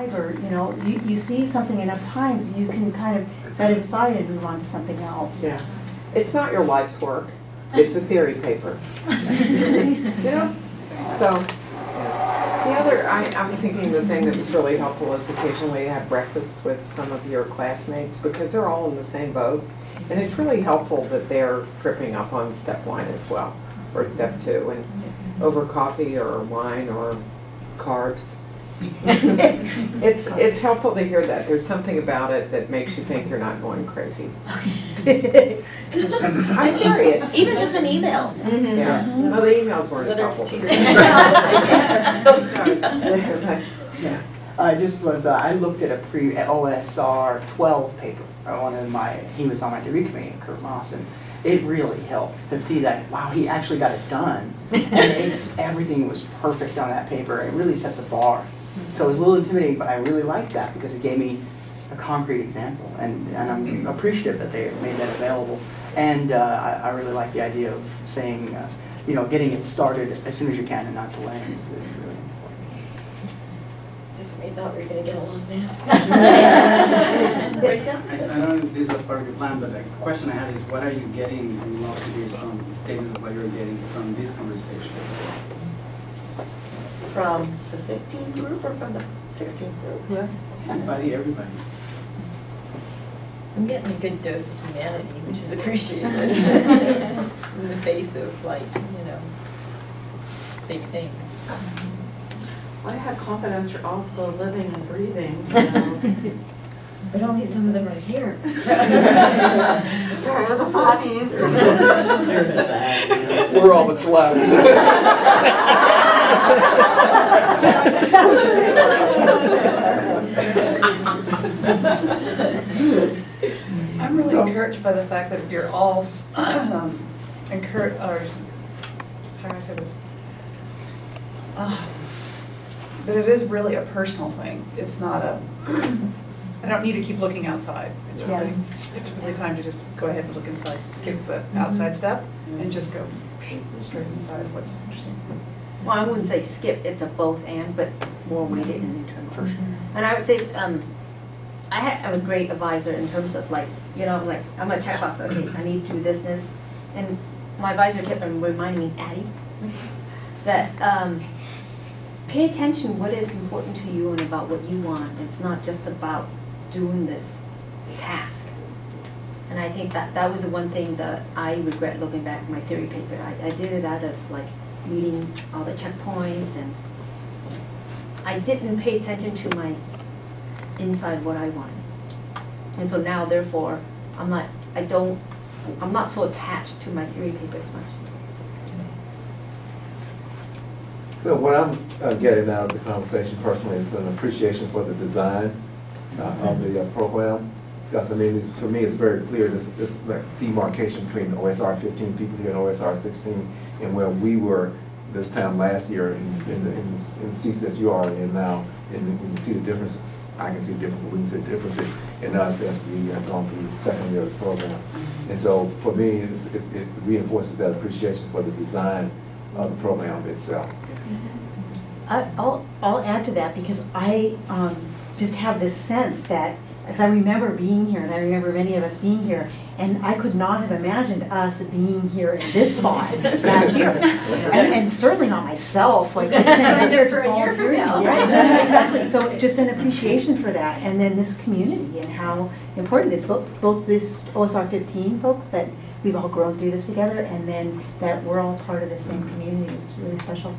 5, or you see something enough times, you can kind of set it aside and move on to something else. Yeah, it's not your life's work. It's a theory paper. So the other, I was thinking the thing that was really helpful is occasionally have breakfast with some of your classmates, because they're all in the same boat, and it's really helpful that they're tripping up on step 1 as well, or step 2, and over coffee or wine or carbs. It's helpful to hear that. There's something about it that makes you think you're not going crazy. I'm serious. Even just an email. Yeah. Well, the emails weren't Whether as it's helpful. to your Yeah. I looked at a OSR 12 paper. He was on my degree committee, Kurt Moss, and it really helped to see that, wow, he actually got it done. And everything was perfect on that paper. It really set the bar. So it was a little intimidating, but I really liked that because it gave me a concrete example. And I'm appreciative that they made that available. And I really like the idea of saying, getting it started as soon as you can and not delaying. Is really important. Just when we thought we were going to get along now. I don't know if this was part of your plan, but the question I had is, what are you getting? I would love to hear some statements of what you're getting from this conversation. From the 15 group or from the 16 group? Yeah. Everybody. I'm getting a good dose of humanity, which is appreciated in the face of, big things. I have confidence you're all still living and breathing, so. But only some of them are here. Where are the bodies? We're all that's left. I'm really encouraged by the fact that you're all encouraged, or how do I say this? That it is really a personal thing. It's not a, I don't need to keep looking outside. It's really time to just go ahead and look inside, skip the outside step, and just go straight inside what's interesting. Well, I wouldn't say skip, it's a both and, but more weighted and internal. For sure. And I would say, I had a great advisor in terms of I'm gonna check box, okay, I need to do this, and my advisor kept reminding me, Addie, that pay attention what is important to you and about what you want. It's not just about doing this task. And I think that was the one thing that I regret looking back at my theory paper. I did it out of meeting all the checkpoints, and I didn't pay attention to my inside what I wanted. And so now, therefore, I'm not so attached to my theory paper as much. So what I'm getting out of the conversation personally is an appreciation for the design of the program. Because for me, it's very clear this like demarcation between OSR 15 people here and OSR 16, and where we were this time last year in the seats that you are in now, and we can see the difference. I can see the difference. We can see the difference in us as we have gone through the second year of the program. And so for me, it reinforces that appreciation for the design of the program itself. I'll add to that, because I just have this sense that, because I remember being here, and I remember many of us being here, and I could not have imagined us being here in this spot last year, and certainly not myself. Like this Signed up for a year from now, right? Exactly. So just an appreciation for that, and then this community and how important it is. Both this OSR 15 folks, that we've all grown through this together, and then that we're all part of the same community. It's really special.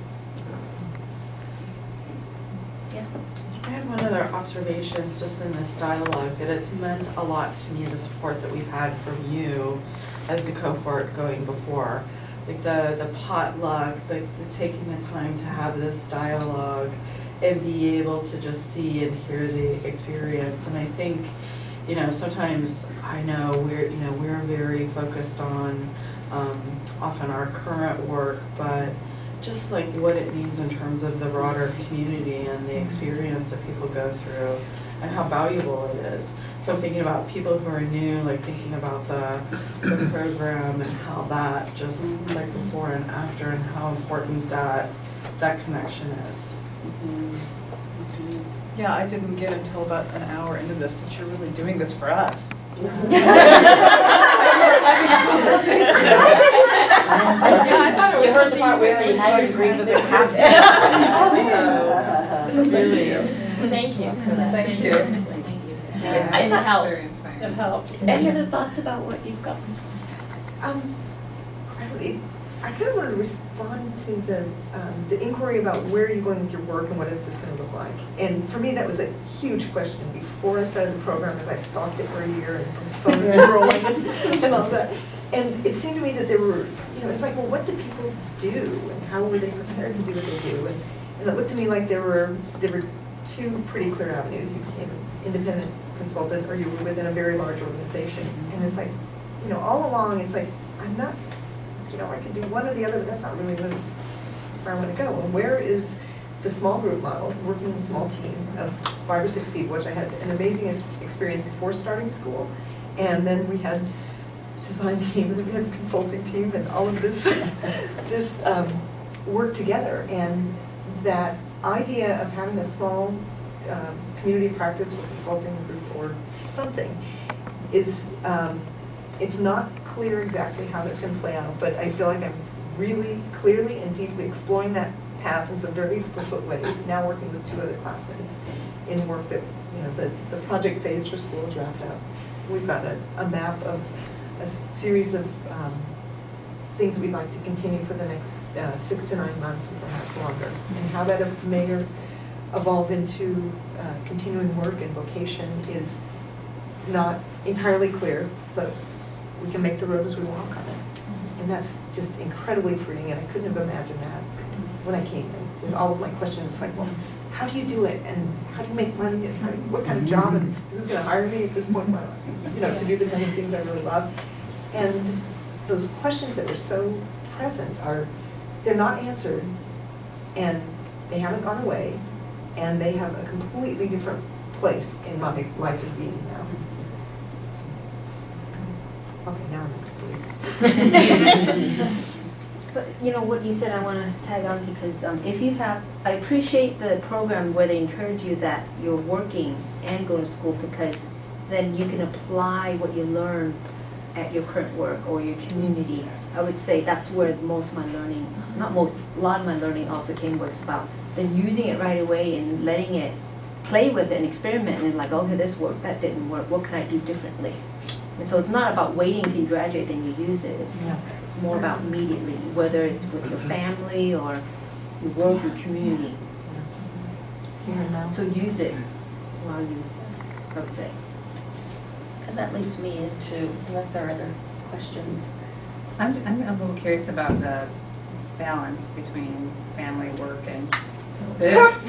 I have one other observation just in this dialogue, that it's meant a lot to me, the support that we've had from you as the cohort going before. Like the potluck, the taking the time to have this dialogue and be able to just see and hear the experience. And I think, sometimes I know we're very focused on often our current work, but just like what it means in terms of the broader community and the experience that people go through and how valuable it is. So I'm thinking about people who are new, like thinking about the program and how that just like before and after, and how important that connection is. Yeah, I didn't get until about an hour into this that you're really doing this for us. Yeah, I thought it was something you guys were doing kind of as a capstone. So, really, Thank you for that. Thank you. It helps. It helps. Any other thoughts about what you've got? I kind of wanted to respond to the inquiry about where are you going with your work and what is this going to look like. And for me, that was a huge question before I started the program, as I stalked it for a year and postponed enrolling and all that. And it seemed to me that there were, it's like, well, what do people do, and how were they prepared to do what they do? And it looked to me like there were two pretty clear avenues. You became an independent consultant, or you were within a very large organization. And it's like, all along, it's like, I'm not, I could do one or the other, but that's not really where I want to go. And where is the small group model, working in a small team of 5 or 6 people, which I had an amazing experience before starting school. And then we had design team, and we had consulting team, and all of this, work together. And that idea of having a small community practice or consulting group or something is, it's not clear exactly how that's going to play out, but I feel like I'm really clearly and deeply exploring that path in some very explicit ways, now working with 2 other classmates in work that, the project phase for school is wrapped up. We've got a map of a series of things we'd like to continue for the next 6 to 9 months and perhaps longer, and how that may evolve into continuing work and vocation is not entirely clear, but we can make the road as we walk on it. And that's just incredibly freeing, and I couldn't have imagined that when I came in. With all of my questions, it's like, well, how do you do it? And how do you make money? And what kind of job? And who's going to hire me at this point in my life? To do the kind of things I really love. And those questions that were so present they're not answered, and they haven't gone away, and they have a completely different place in my life as being now. Okay, now I'm But what you said, I want to tag on, because if you have, I appreciate the program where they encourage you that you're working and going to school, because then you can apply what you learn at your current work or your community. I would say that's where most of my learning, not most, a lot of my learning also was about then using it right away and letting it play with it and experiment, and like, okay, this worked, that didn't work, what can I do differently? And so it's not about waiting till you graduate then you use it. It's more about immediately, whether it's with your family or your work, your community. It's here and now. So use it while you, I would say. And that leads me into, unless there are other questions. I'm a little curious about the balance between family, work, and this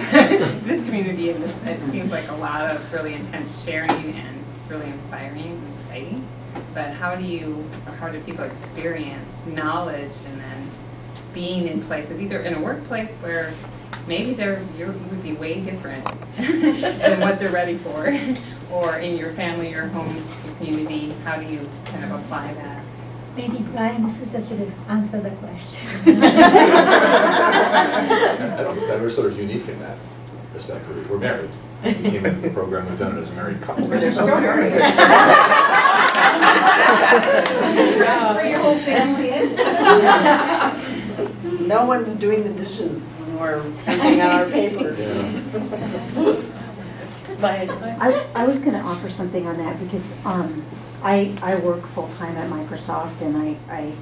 this community. And this, it seems like a lot of really intense sharing, and it's really inspiring and exciting. But how do people experience knowledge and then being in places, either in a workplace where maybe you would be way different than what they're ready for, or in your family, your home, your community? How do you kind of apply that? Maybe Brian, sister should answer the question. We're sort of unique in that respect. We're married. We came into the program, we've done it as a married couple. They're still married. For your whole family. No one's doing the dishes when we're working on our papers. I was going to offer something on that, because I work full-time at Microsoft, and I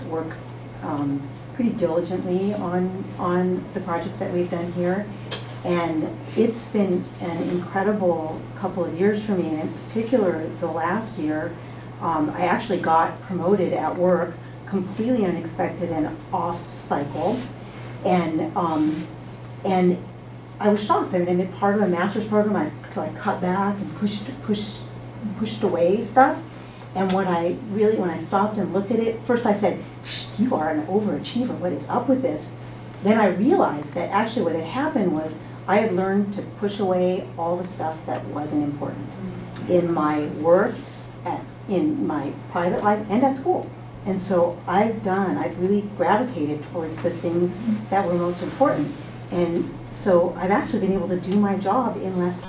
work pretty diligently on the projects that we've done here. And it's been an incredible couple of years for me, and in particular the last year. I actually got promoted at work, completely unexpected and off cycle, and I was shocked. I mean, part of a master's program, I cut back and pushed away stuff. And when I stopped and looked at it, first I said, "You are an overachiever. What is up with this?" Then I realized that actually what had happened was I had learned to push away all the stuff that wasn't important in my work, in my private life, and at school. And so I've really gravitated towards the things that were most important. And so I've actually been able to do my job in less